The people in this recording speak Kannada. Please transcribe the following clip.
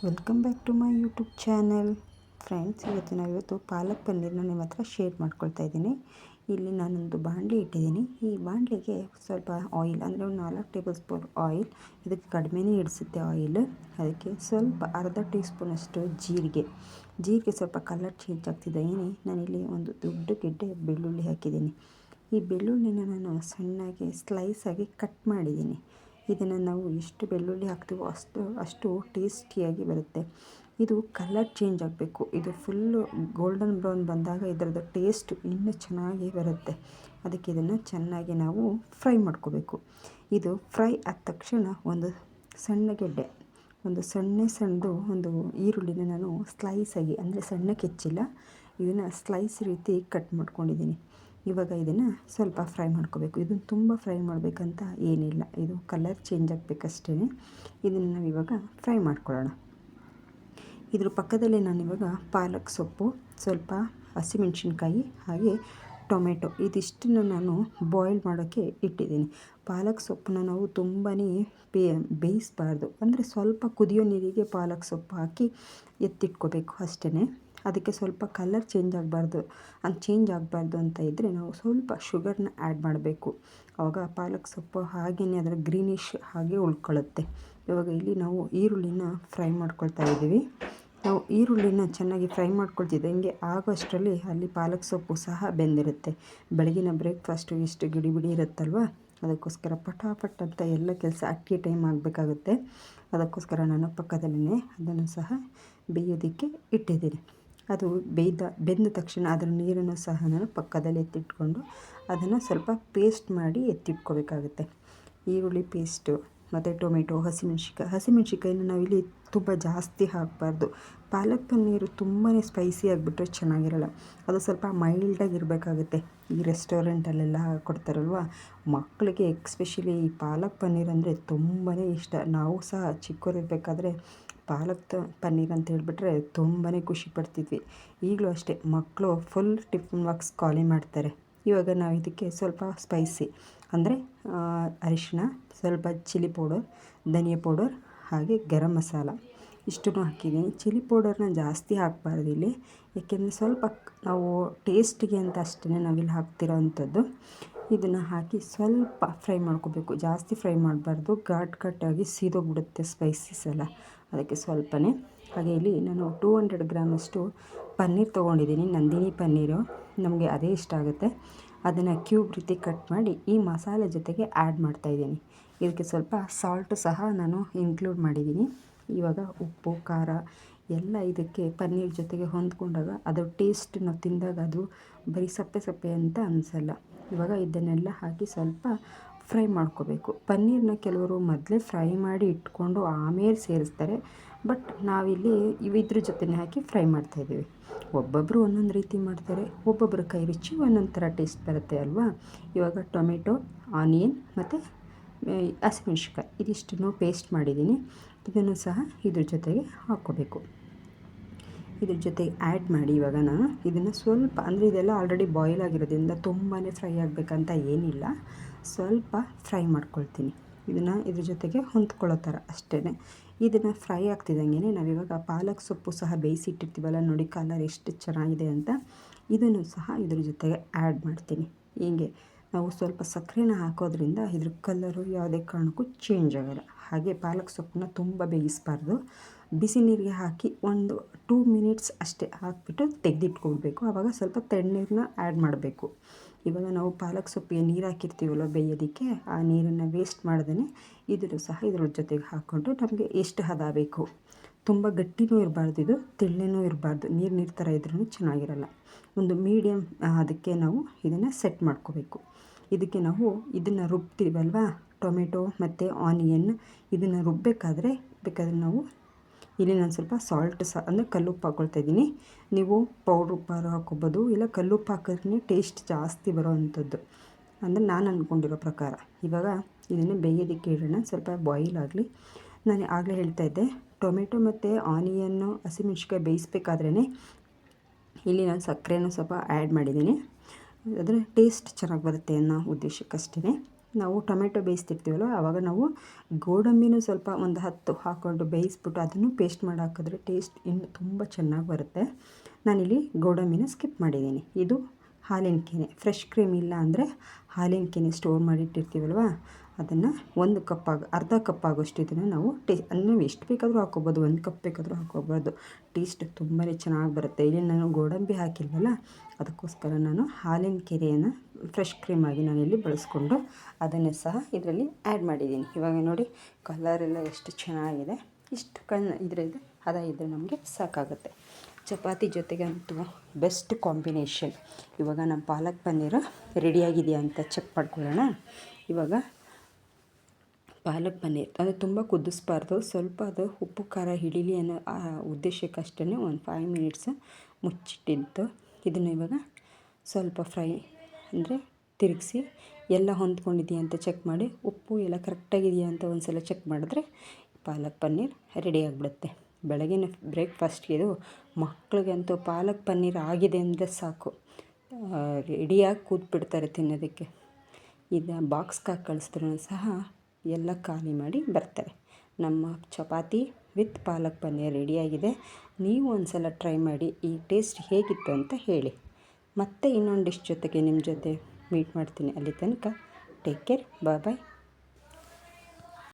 Welcome back to my YouTube channel. Friends, ಇವತ್ತು ಪಾಲಕ್ ಪನ್ನೀರ್ನ ನಿಮ್ಮ ಹತ್ರ ಶೇರ್ ಮಾಡ್ಕೊಳ್ತಾ ಇದ್ದೀನಿ. ಇಲ್ಲಿ ನಾನೊಂದು ಬಾಣಲಿ ಇಟ್ಟಿದ್ದೀನಿ. ಈ ಬಾಣಲಿಗೆ ಸ್ವಲ್ಪ ಆಯಿಲ್, ಅಂದರೆ ಒಂದು 4 ಟೇಬಲ್ ಸ್ಪೂನ್ ಆಯಿಲ್. ಇದಕ್ಕೆ ಕಡಿಮೆನೇ ಹಿಡಿಸುತ್ತೆ ಆಯಿಲ್. ಅದಕ್ಕೆ ಸ್ವಲ್ಪ ಅರ್ಧ ಟೀ ಸ್ಪೂನಷ್ಟು ಜೀರಿಗೆ ಸ್ವಲ್ಪ ಕಲರ್ ಚೇಂಜ್ ಆಗ್ತಿದ್ದಾಗೇನೆ ನಾನಿಲ್ಲಿ ಒಂದು ದೊಡ್ಡ ಗೆಡ್ಡೆ ಬೆಳ್ಳುಳ್ಳಿ ಹಾಕಿದ್ದೀನಿ. ಈ ಬೆಳ್ಳುಳ್ಳಿನ ನಾನು ಸಣ್ಣಗೆ ಸ್ಲೈಸಾಗಿ ಕಟ್ ಮಾಡಿದ್ದೀನಿ. ಇದನ್ನು ನಾವು ಎಷ್ಟು ಬೆಳ್ಳುಳ್ಳಿ ಹಾಕ್ತೀವೋ ಅಷ್ಟು ಟೇಸ್ಟಿಯಾಗಿ ಬರುತ್ತೆ. ಇದು ಕಲರ್ ಚೇಂಜ್ ಆಗಬೇಕು. ಇದು ಫುಲ್ಲು ಗೋಲ್ಡನ್ ಬ್ರೌನ್ ಬಂದಾಗ ಇದರದ್ದು ಟೇಸ್ಟ್ ಇನ್ನೂ ಚೆನ್ನಾಗಿ ಬರುತ್ತೆ. ಅದಕ್ಕೆ ಇದನ್ನು ಚೆನ್ನಾಗಿ ನಾವು ಫ್ರೈ ಮಾಡ್ಕೋಬೇಕು. ಇದು ಫ್ರೈ ಆದ ತಕ್ಷಣ ಒಂದು ಸಣ್ಣ ಗೆಡ್ಡೆ, ಒಂದು ಸಣ್ಣದು ಒಂದು ಈರುಳ್ಳಿನ ನಾನು ಸ್ಲೈಸಾಗಿ, ಅಂದರೆ ಸಣ್ಣಕ್ಕೆ ಹೆಚ್ಚಿಲ್ಲ, ಇದನ್ನು ಸ್ಲೈಸ್ ರೀತಿ ಕಟ್ ಮಾಡ್ಕೊಂಡಿದ್ದೀನಿ. ಇವಾಗ ಇದನ್ನು ಸ್ವಲ್ಪ ಫ್ರೈ ಮಾಡ್ಕೋಬೇಕು. ಇದನ್ನು ತುಂಬ ಫ್ರೈ ಮಾಡಬೇಕಂತ ಏನಿಲ್ಲ, ಇದು ಕಲರ್ ಚೇಂಜ್ ಆಗಬೇಕಷ್ಟೇ. ಇದನ್ನು ನಾವಿವಾಗ ಫ್ರೈ ಮಾಡ್ಕೊಳ್ಳೋಣ. ಇದ್ರ ಪಕ್ಕದಲ್ಲೇ ನಾನಿವಾಗ ಪಾಲಕ್ ಸೊಪ್ಪು, ಸ್ವಲ್ಪ ಹಸಿಮೆಣಸಿನ್ಕಾಯಿ ಹಾಗೆ ಟೊಮೆಟೊ ಇದಿಷ್ಟನ್ನು ನಾನು ಬಾಯ್ಲ್ ಮಾಡೋಕ್ಕೆ ಇಟ್ಟಿದ್ದೀನಿ. ಪಾಲಕ್ ಸೊಪ್ಪನ್ನ ನಾವು ತುಂಬಾ ಬೇಯಿಸಬಾರ್ದು, ಅಂದರೆ ಸ್ವಲ್ಪ ಕುದಿಯೋ ನೀರಿಗೆ ಪಾಲಕ್ ಸೊಪ್ಪು ಹಾಕಿ ಎತ್ತಿಟ್ಕೋಬೇಕು ಅಷ್ಟೇ. ಅದಕ್ಕೆ ಸ್ವಲ್ಪ ಕಲರ್ ಚೇಂಜ್ ಆಗಬಾರ್ದು ಅಂತ ಇದ್ದರೆ ನಾವು ಸ್ವಲ್ಪ ಶುಗರ್ನ ಆ್ಯಡ್ ಮಾಡಬೇಕು. ಆವಾಗ ಪಾಲಕ್ ಸೊಪ್ಪು ಹಾಗೆಯೇ ಅದರ ಗ್ರೀನಿಶ್ ಹಾಗೆ ಉಳ್ಕೊಳ್ಳುತ್ತೆ. ಇವಾಗ ಇಲ್ಲಿ ನಾವು ಈರುಳ್ಳಿನ ಫ್ರೈ ಮಾಡ್ಕೊಳ್ತಾ ಇದ್ದೀವಿ. ನಾವು ಈರುಳ್ಳಿನ ಚೆನ್ನಾಗಿ ಫ್ರೈ ಮಾಡ್ಕೊಳ್ತಿದ್ದಂಗೆ ಆಗೋಷ್ಟರಲ್ಲಿ ಅಲ್ಲಿ ಪಾಲಕ್ ಸೊಪ್ಪು ಸಹ ಬೆಂದಿರುತ್ತೆ. ಬೆಳಗಿನ ಬ್ರೇಕ್ಫಾಸ್ಟು ಎಷ್ಟು ಗಿಡಿ ಇರುತ್ತಲ್ವ, ಅದಕ್ಕೋಸ್ಕರ ಪಟಾಪಟ್ ಅಂತ ಎಲ್ಲ ಕೆಲಸ ಅಕ್ಕಿ ಟೈಮ್ ಆಗಬೇಕಾಗುತ್ತೆ. ಅದಕ್ಕೋಸ್ಕರ ನಾನು ಪಕ್ಕದಲ್ಲೇ ಅದನ್ನು ಸಹ ಬೇಯೋದಕ್ಕೆ ಇಟ್ಟಿದ್ದೀನಿ. ಅದು ಬೆಂದ ತಕ್ಷಣ ಅದರ ನೀರನ್ನು ಸಹ ನಾನು ಪಕ್ಕದಲ್ಲಿ ಎತ್ತಿಟ್ಕೊಂಡು ಅದನ್ನು ಸ್ವಲ್ಪ ಪೇಸ್ಟ್ ಮಾಡಿ ಎತ್ತಿಟ್ಕೋಬೇಕಾಗುತ್ತೆ. ಈರುಳ್ಳಿ ಪೇಸ್ಟು ಮತ್ತು ಟೊಮೆಟೊ, ಹಸಿಮೆಣ್ಸಿಕಾಯಿನ ನಾವಿಲ್ಲಿ ತುಂಬ ಜಾಸ್ತಿ ಹಾಕಬಾರ್ದು. ಪಾಲಕ್ ಪನ್ನೀರು ತುಂಬಾ ಸ್ಪೈಸಿ ಆಗಿಬಿಟ್ರೆ ಚೆನ್ನಾಗಿರಲ್ಲ. ಅದು ಸ್ವಲ್ಪ ಮೈಲ್ಡಾಗಿರಬೇಕಾಗುತ್ತೆ. ಈ ರೆಸ್ಟೋರೆಂಟಲ್ಲೆಲ್ಲ ಕೊಡ್ತಾರಲ್ವ, ಮಕ್ಕಳಿಗೆ ಎಕ್ಸ್ಪೆಷಲಿ ಈ ಪಾಲಕ್ ಪನ್ನೀರ್ ಅಂದರೆ ತುಂಬಾ ಇಷ್ಟ. ನಾವು ಸಹ ಚಿಕ್ಕವರಿರಬೇಕಾದ್ರೆ ಪಾಲಕ್ ಪನ್ನೀರ್ ಅಂತ ಹೇಳಿಬಿಟ್ರೆ ತುಂಬಾ ಖುಷಿ ಪಡ್ತಿದ್ವಿ. ಈಗಲೂ ಅಷ್ಟೇ, ಮಕ್ಕಳು ಫುಲ್ ಟಿಫಿನ್ ಬಾಕ್ಸ್ ಖಾಲಿ ಮಾಡ್ತಾರೆ. ಇವಾಗ ನಾವು ಇದಕ್ಕೆ ಸ್ವಲ್ಪ ಸ್ಪೈಸಿ, ಅಂದರೆ ಅರಿಶಿನ, ಸ್ವಲ್ಪ ಚಿಲ್ಲಿ ಪೌಡರ್, ಧನಿಯಾ ಪೌಡರ್ ಹಾಗೆ ಗರಂ ಮಸಾಲ ಇಷ್ಟನ್ನು ಹಾಕಿದ್ದೀನಿ. ಚಿಲ್ಲಿ ಪೌಡರ್ನ ಜಾಸ್ತಿ ಹಾಕಬಾರ್ದು ಇಲ್ಲಿ, ಏಕೆಂದರೆ ಸ್ವಲ್ಪ ನಾವು ಟೇಸ್ಟಿಗೆ ಅಂತ ಅಷ್ಟೇ ನಾವಿಲ್ಲಿ ಹಾಕ್ತಿರೋ ಅಂಥದ್ದು. ಇದನ್ನು ಹಾಕಿ ಸ್ವಲ್ಪ ಫ್ರೈ ಮಾಡ್ಕೋಬೇಕು. ಜಾಸ್ತಿ ಫ್ರೈ ಮಾಡಬಾರ್ದು, ಘಾಟಾಗಿ ಸೀದೋಗ್ಬಿಡುತ್ತೆ ಸ್ಪೈಸಸ್ ಎಲ್ಲ. ಅದಕ್ಕೆ ಸ್ವಲ್ಪನೇ. ಹಾಗೆ ಇಲ್ಲಿ ನಾನು 200 ಗ್ರಾಮಷ್ಟು ಪನ್ನೀರ್ ತೊಗೊಂಡಿದ್ದೀನಿ. ನಂದಿನಿ ಪನ್ನೀರು, ನಮಗೆ ಅದೇ ಇಷ್ಟ ಆಗುತ್ತೆ. ಅದನ್ನು ಕ್ಯೂಬ್ ರೀತಿ ಕಟ್ ಮಾಡಿ ಈ ಮಸಾಲೆ ಜೊತೆಗೆ ಆ್ಯಡ್ ಮಾಡ್ತಾಯಿದ್ದೀನಿ. ಇದಕ್ಕೆ ಸ್ವಲ್ಪ ಸಾಲ್ಟು ಸಹ ನಾನು ಇನ್ಕ್ಲೂಡ್ ಮಾಡಿದ್ದೀನಿ. ಇವಾಗ ಉಪ್ಪು, ಖಾರ ಎಲ್ಲ ಇದಕ್ಕೆ ಪನ್ನೀರ್ ಜೊತೆಗೆ ಹೊಂದ್ಕೊಂಡಾಗ ಅದರ ಟೇಸ್ಟ್ ನಾವು ತಿಂದಾಗ ಅದು ಬರೀ ಸಪ್ಪೆ ಅಂತ ಅನಿಸಲ್ಲ. ಇವಾಗ ಇದನ್ನೆಲ್ಲ ಹಾಕಿ ಸ್ವಲ್ಪ ಫ್ರೈ ಮಾಡ್ಕೋಬೇಕು. ಪನ್ನೀರನ್ನ ಕೆಲವರು ಮೊದಲೇ ಫ್ರೈ ಮಾಡಿ ಇಟ್ಕೊಂಡು ಆಮೇಲೆ ಸೇರಿಸ್ತಾರೆ. ಬಟ್ ನಾವಿಲ್ಲಿ ಇದ್ರ ಜೊತೆನೇ ಹಾಕಿ ಫ್ರೈ ಮಾಡ್ತಾಯಿದ್ದೀವಿ. ಒಬ್ಬೊಬ್ಬರು ಒಂದೊಂದು ರೀತಿ ಮಾಡ್ತಾರೆ, ಒಬ್ಬೊಬ್ಬರ ಕೈ ರುಚಿ ಒಂದೊಂದು ಥರ ಟೇಸ್ಟ್ ಬರುತ್ತೆ ಅಲ್ವಾ. ಇವಾಗ ಟೊಮೆಟೊ, ಆನಿಯನ್ ಮತ್ತು ಹಸಿಮೆಣ್ಸಿನ್ಕಾಯಿ ಇದಿಷ್ಟನ್ನು ಪೇಸ್ಟ್ ಮಾಡಿದ್ದೀನಿ. ಇದನ್ನು ಸಹ ಇದ್ರ ಜೊತೆಗೆ ಹಾಕ್ಕೋಬೇಕು. ಇದ್ರ ಜೊತೆಗೆ ಆ್ಯಡ್ ಮಾಡಿ ಇವಾಗ ನಾನು ಇದನ್ನು ಸ್ವಲ್ಪ, ಅಂದರೆ ಇದೆಲ್ಲ ಆಲ್ರೆಡಿ ಬಾಯ್ಲ್ ಆಗಿರೋದ್ರಿಂದ ತುಂಬಾ ಫ್ರೈ ಆಗಬೇಕಂತ ಏನಿಲ್ಲ, ಸ್ವಲ್ಪ ಫ್ರೈ ಮಾಡ್ಕೊಳ್ತೀನಿ. ಇದನ್ನು ಇದ್ರ ಜೊತೆಗೆ ಹೊಂದ್ಕೊಳ್ಳೋ ಥರ ಅಷ್ಟೇ. ಇದನ್ನು ಫ್ರೈ ಆಗ್ತಿದ್ದಂಗೆ ನಾವಿವಾಗ ಪಾಲಕ್ ಸೊಪ್ಪು ಸಹ ಬೇಯಿಸಿಟ್ಟಿರ್ತೀವಲ್ಲ, ನೋಡಿ ಕಲರ್ ಎಷ್ಟು ಚೆನ್ನಾಗಿದೆ ಅಂತ. ಇದನ್ನು ಸಹ ಇದ್ರ ಜೊತೆಗೆ ಆ್ಯಡ್ ಮಾಡ್ತೀನಿ. ಹೀಗೆ ನಾವು ಸ್ವಲ್ಪ ಸಕ್ಕರೆನ ಹಾಕೋದ್ರಿಂದ ಇದ್ರ ಕಲರು ಯಾವುದೇ ಕಾರಣಕ್ಕೂ ಚೇಂಜ್ ಆಗೋಲ್ಲ. ಹಾಗೆ ಪಾಲಕ್ ಸೊಪ್ಪನ್ನ ತುಂಬ ಬೇಯಿಸಬಾರ್ದು. ಬಿಸಿ ನೀರಿಗೆ ಹಾಕಿ ಒಂದು 2 ಮಿನಿಟ್ಸ್ ಅಷ್ಟೇ ಹಾಕಿಬಿಟ್ಟು ತೆಗೆದಿಟ್ಕೊಳ್ಬೇಕು. ಆವಾಗ ಸ್ವಲ್ಪ ತಣ್ಣೀರನ್ನ ಆ್ಯಡ್ ಮಾಡಬೇಕು. ಇವಾಗ ನಾವು ಪಾಲಕ್ ಸೊಪ್ಪಿಗೆ ನೀರು ಹಾಕಿರ್ತೀವಲ್ಲ ಬೇಯೋದಕ್ಕೆ, ಆ ನೀರನ್ನು ವೇಸ್ಟ್ ಮಾಡ್ದೇ ಇದನ್ನು ಸಹ ಇದ್ರ ಜೊತೆಗೆ ಹಾಕ್ಕೊಂಡು ನಮಗೆ ಎಷ್ಟು ಹದ ಬೇಕು, ತುಂಬ ಗಟ್ಟಿನೂ ಇರಬಾರ್ದು, ಇದು ತೆಳ್ಳನೂ ಇರಬಾರ್ದು, ನೀರು ಥರ ಇದ್ರೂ ಚೆನ್ನಾಗಿರಲ್ಲ. ಒಂದು ಮೀಡಿಯಮ್ ಅದಕ್ಕೆ ನಾವು ಇದನ್ನು ಸೆಟ್ ಮಾಡ್ಕೋಬೇಕು. ಇದಕ್ಕೆ ನಾವು ಇದನ್ನು ರುಬ್ತೀವಲ್ವ, ಟೊಮೆಟೊ ಮತ್ತು ಆನಿಯನ್, ಇದನ್ನು ರುಬ್ಬಬೇಕಾದ್ರೆ ನಾವು ಇಲ್ಲಿ ನಾನು ಸ್ವಲ್ಪ ಸಾಲ್ಟ್ ಸಹ, ಅಂದರೆ ಕಲ್ಲುಪ್ಪು ಹಾಕ್ಕೊಳ್ತಾಯಿದ್ದೀನಿ. ನೀವು ಪೌಡ್ರ್ ಉಪ್ಪಾರು ಹಾಕ್ಕೊಬೋದು, ಇಲ್ಲ ಕಲ್ಲುಪ್ಪು ಹಾಕಿದ್ರೆ ಟೇಸ್ಟ್ ಜಾಸ್ತಿ ಬರೋ ಅಂಥದ್ದು, ಅಂದರೆ ನಾನು ಅಂದ್ಕೊಂಡಿರೋ ಪ್ರಕಾರ. ಇವಾಗ ಇದನ್ನು ಬೇಯೋದಕ್ಕೆ ಇಡೋಣ, ಸ್ವಲ್ಪ ಬಾಯ್ಲ್ ಆಗಲಿ. ನಾನು ಆಗಲೇ ಹೇಳ್ತಾಯಿದ್ದೆ, ಟೊಮೆಟೊ ಮತ್ತು ಆನಿಯನ್ನು, ಹಸಿಮೆಣ್ಸಿನ್ಕಾಯಿ ಬೇಯಿಸ್ಬೇಕಾದ್ರೇ ಇಲ್ಲಿ ನಾನು ಸಕ್ಕರೆನೂ ಸ್ವಲ್ಪ ಆ್ಯಡ್ ಮಾಡಿದ್ದೀನಿ. ಅದರ ಟೇಸ್ಟ್ ಚೆನ್ನಾಗಿ ಬರುತ್ತೆ ಅನ್ನೋ ಉದ್ದೇಶಕ್ಕಷ್ಟೇ. ನಾವು ಟೊಮೆಟೊ ಬೇಯಿಸ್ತಿರ್ತೀವಲ್ಲ ಆವಾಗ ನಾವು ಗೋಡಂಬಿನೂ ಸ್ವಲ್ಪ ಒಂದು 10 ಹಾಕ್ಕೊಂಡು ಬೇಯಿಸ್ಬಿಟ್ಟು ಅದನ್ನು ಪೇಸ್ಟ್ ಮಾಡಿ ಹಾಕಿದ್ರೆ ಟೇಸ್ಟ್ ಇನ್ನು ತುಂಬ ಚೆನ್ನಾಗಿ ಬರುತ್ತೆ. ನಾನಿಲ್ಲಿ ಗೋಡಂಬಿನ ಸ್ಕಿಪ್ ಮಾಡಿದ್ದೀನಿ. ಇದು ಹಾಲಿನ ಕೆನೆ, ಫ್ರೆಶ್ ಕ್ರೀಮ್ ಇಲ್ಲ ಅಂದರೆ ಹಾಲಿನ ಕೆನೆ ಸ್ಟೋರ್ ಮಾಡಿಟ್ಟಿರ್ತೀವಲ್ವ ಅದನ್ನು ಅರ್ಧ ಕಪ್ ಆಗೋಷ್ಟು ಇದನ್ನು ನಾವು ನೀವು ಎಷ್ಟು ಬೇಕಾದರೂ ಹಾಕ್ಕೋಬೋದು, 1 ಕಪ್ ಬೇಕಾದರೂ ಹಾಕ್ಕೋಬೋದು. ಟೇಸ್ಟ್ ತುಂಬಾ ಚೆನ್ನಾಗಿ ಬರುತ್ತೆ. ಇಲ್ಲಿ ನಾನು ಗೋಡಂಬಿ ಹಾಕಿಲ್ವಲ್ಲ ಅದಕ್ಕೋಸ್ಕರ ನಾನು ಹಾಲಿನ ಕೆನೆಯನ್ನು ಫ್ರೆಶ್ ಕ್ರೀಮಾಗಿ ನಾನಿಲ್ಲಿ ಬಳಸ್ಕೊಂಡು ಅದನ್ನು ಸಹ ಇದರಲ್ಲಿ ಆ್ಯಡ್ ಮಾಡಿದ್ದೀನಿ. ಇವಾಗ ನೋಡಿ ಕಲರೆಲ್ಲ ಎಷ್ಟು ಚೆನ್ನಾಗಿದೆ. ಇಷ್ಟು ಇದರಿಂದ ಹದ ಇದ್ದರೆ ನಮಗೆ ಸಾಕಾಗುತ್ತೆ. ಚಪಾತಿ ಜೊತೆಗಂತೂ ಬೆಸ್ಟ್ ಕಾಂಬಿನೇಷನ್. ಇವಾಗ ನಮ್ಮ ಪಾಲಕ್ ಪನ್ನೀರು ರೆಡಿಯಾಗಿದೆಯಾ ಅಂತ ಚೆಕ್ ಮಾಡ್ಕೊಳ್ಳೋಣ. ಇವಾಗ ಪಾಲಕ್ ಪನ್ನೀರ್ ಅದು ತುಂಬ ಕುದಿಸ್ಬಾರ್ದು, ಸ್ವಲ್ಪ ಅದು ಉಪ್ಪು ಖಾರ ಹಿಡೀಲಿ ಅನ್ನೋ ಉದ್ದೇಶಕ್ಕಷ್ಟೇ ಒಂದು 5 ಮಿನಿಟ್ಸ್ ಮುಚ್ಚಿಟ್ಟಿದ್ದು. ಇದನ್ನು ಇವಾಗ ಸ್ವಲ್ಪ ಫ್ರೈ ಅಂದರೆ ತಿರುಗಿಸಿ ಎಲ್ಲ ಹೊಂದ್ಕೊಂಡಿದೆಯಾ ಅಂತ ಚೆಕ್ ಮಾಡಿ, ಉಪ್ಪು ಎಲ್ಲ ಕರೆಕ್ಟಾಗಿದೆಯಾ ಅಂತ ಒಂದು ಸಲ ಚೆಕ್ ಮಾಡಿದ್ರೆ ಪಾಲಕ್ ಪನ್ನೀರ್ ರೆಡಿ ಆಗಿಬಿಡುತ್ತೆ. ಬೆಳಗಿನ ಬ್ರೇಕ್ಫಾಸ್ಟ್ಗೆ ಇದು ಮಕ್ಕಳಿಗಂತೂ ಪಾಲಕ್ ಪನ್ನೀರ್ ಆಗಿದೆ ಅಂದರೆ ಸಾಕು, ರೆಡಿಯಾಗಿ ಕೂತ್ಬಿಡ್ತಾರೆ ತಿನ್ನೋದಕ್ಕೆ. ಇದನ್ನ ಬಾಕ್ಸ್ಗೆ ಹಾಕಿ ಕಳಿಸಿದ್ರೂ ಸಹ ಎಲ್ಲ ಖಾಲಿ ಮಾಡಿ ಬರ್ತಾರೆ. ನಮ್ಮ ಚಪಾತಿ ವಿತ್ ಪಾಲಕ್ ಪನ್ನೀರ್ ರೆಡಿಯಾಗಿದೆ. ನೀವು ಒಂದು ಸಲ ಟ್ರೈ ಮಾಡಿ ಈ ಟೇಸ್ಟ್ ಹೇಗಿತ್ತು ಅಂತ ಹೇಳಿ. ಮತ್ತೆ ಇನ್ನೊಂದು ಡಿಶ್ ಜೊತೆಗೆ ನಿಮ್ಮ ಜೊತೆ ಮೀಟ್ ಮಾಡ್ತೀನಿ. ಅಲ್ಲಿ ತನಕ ಟೇಕ್ ಕೇರ್, ಬಾಯ್ ಬಾಯ್.